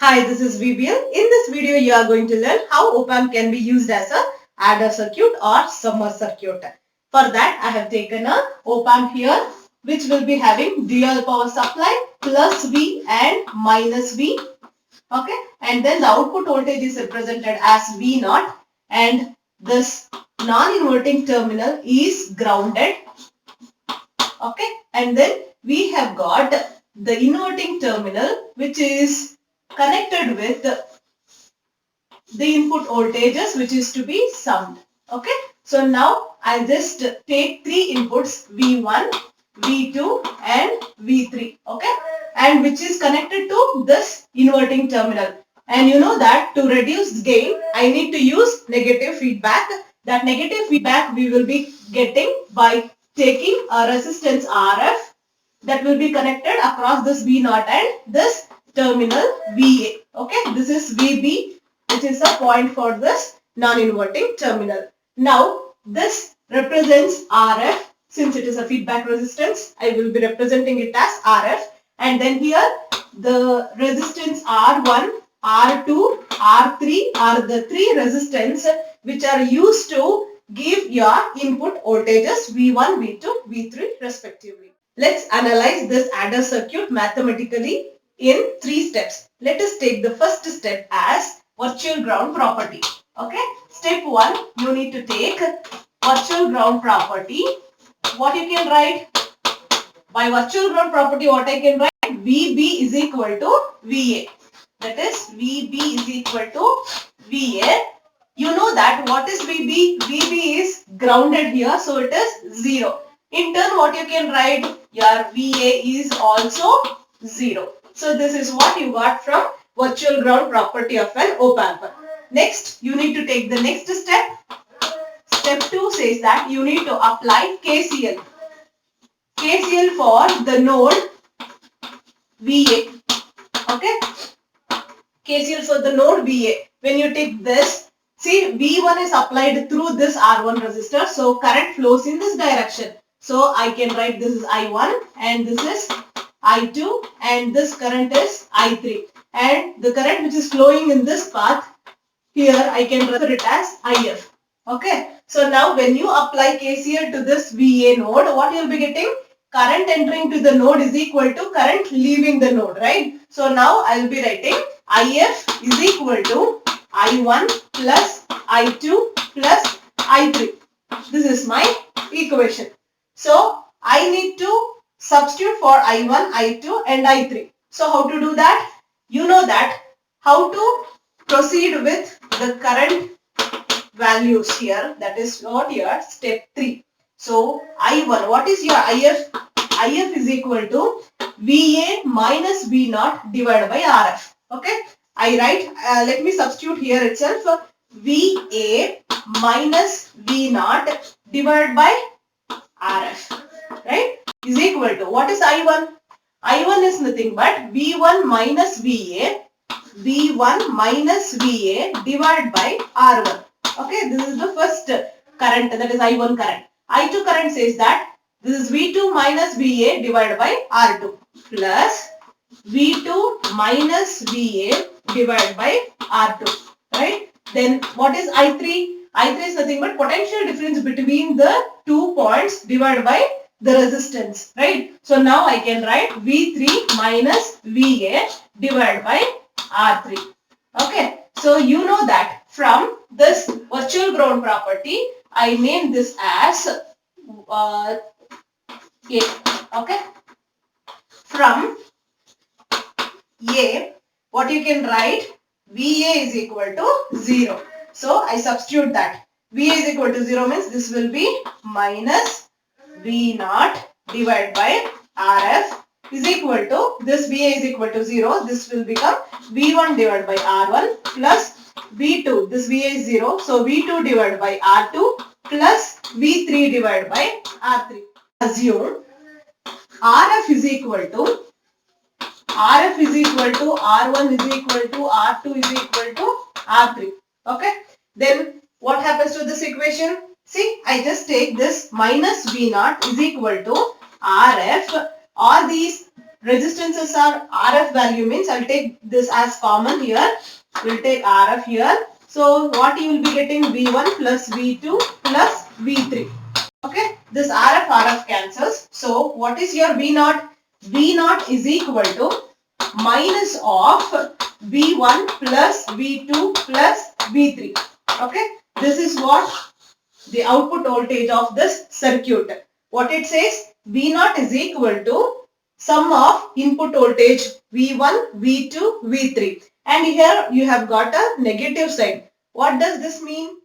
Hi, this is VBL. In this video, you are going to learn how op-amp can be used as a adder circuit or summer circuit. For that, I have taken a op-amp here, which will be having dual power supply plus V and minus V. Okay, and then the output voltage is represented as V naught, and this non-inverting terminal is grounded. Okay, and then we have got the inverting terminal, which is connected with the input voltages, which is to be summed. Okay, so now I'll just take three inputs, V1, V2 and V3. Okay, and which is connected to this inverting terminal. And you know that to reduce gain, I need to use negative feedback. That negative feedback we will be getting by taking a resistance RF that will be connected across this V naught and this terminal VA. Okay, this is VB, which is a point for this non-inverting terminal. Now, this represents RF. Since it is a feedback resistance, I will be representing it as RF. And then here, the resistance R1, R2, R3 are the three resistance which are used to give your input voltages V1, V2, V3 respectively. Let's analyze this adder circuit mathematically in three steps. Let us take the first step as virtual ground property. Okay. Step 1, you need to take virtual ground property. What you can write? By virtual ground property, what I can write? VB is equal to VA. That is VB is equal to VA. You know that what is VB? VB is grounded here, so it is 0. In turn, what you can write? Your VA is also 0. So this is what you got from virtual ground property of an op-amp. Next, you need to take the next step. Step 2 says that you need to apply KCL. KCL for the node VA. Okay. KCL for the node VA. When you take this, see V1 is applied through this R1 resistor. So current flows in this direction. So I can write this is I1 and this is I2 and this current is I3. And the current which is flowing in this path, here I can refer it as IF. Okay. So now when you apply KCL to this VA node, what you will be getting? Current entering to the node is equal to current leaving the node, right? So now I will be writing IF is equal to I1 plus I2 plus I3. This is my equation. So I need to substitute for I1, I2 and I3. So how to do that? You know that how to proceed with the current values here. That is what here, step 3. So I1, what is your IF? IF is equal to VA minus V naught divided by RF. Okay. I write, let me substitute here itself, VA minus V naught divided by RF, right, is equal to, what is I1? I1 is nothing but V1 minus VA, V1 minus VA divided by R1. Okay, this is the first current, that is I1 current. I2 current says that this is V2 minus VA divided by R2 plus V2 minus VA divided by R2, right? Then what is I3? I3 is nothing but potential difference between the 2 points divided by the resistance, right? So now I can write V3 minus VA divided by R3. Okay. So you know that from this virtual ground property, I name this as A. Okay. From A, what you can write? VA is equal to 0. So I substitute that. VA is equal to 0 means this will be minus V naught divided by RF is equal to, this VA is equal to 0. This will become V1 divided by R1 plus V2. This VA is 0. So V2 divided by R2 plus V3 divided by R3. Assume RF is equal to R1 is equal to R2 is equal to R3. Okay. Then what happens to this equation? See, I just take this minus V naught is equal to RF. All these resistances are RF value means I'll take this as common here. We'll take RF here. So what you will be getting V1 plus V2 plus V3. Okay, this RF cancels. So what is your V naught? V naught is equal to minus of V1 plus V2 plus V3. Okay, this is what the output voltage of this circuit. What it says? V naught is equal to sum of input voltage V1, V2, V3. And here you have got a negative sign. What does this mean?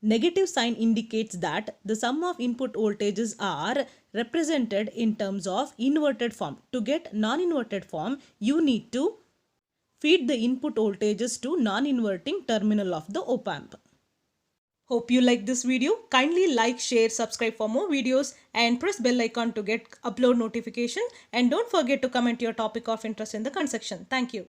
Negative sign indicates that the sum of input voltages are represented in terms of inverted form. To get non-inverted form, you need to feed the input voltages to non-inverting terminal of the op-amp. Hope you like this video. Kindly like, share, subscribe for more videos and press bell icon to get upload notification. And don't forget to comment your topic of interest in the comment section. Thank you.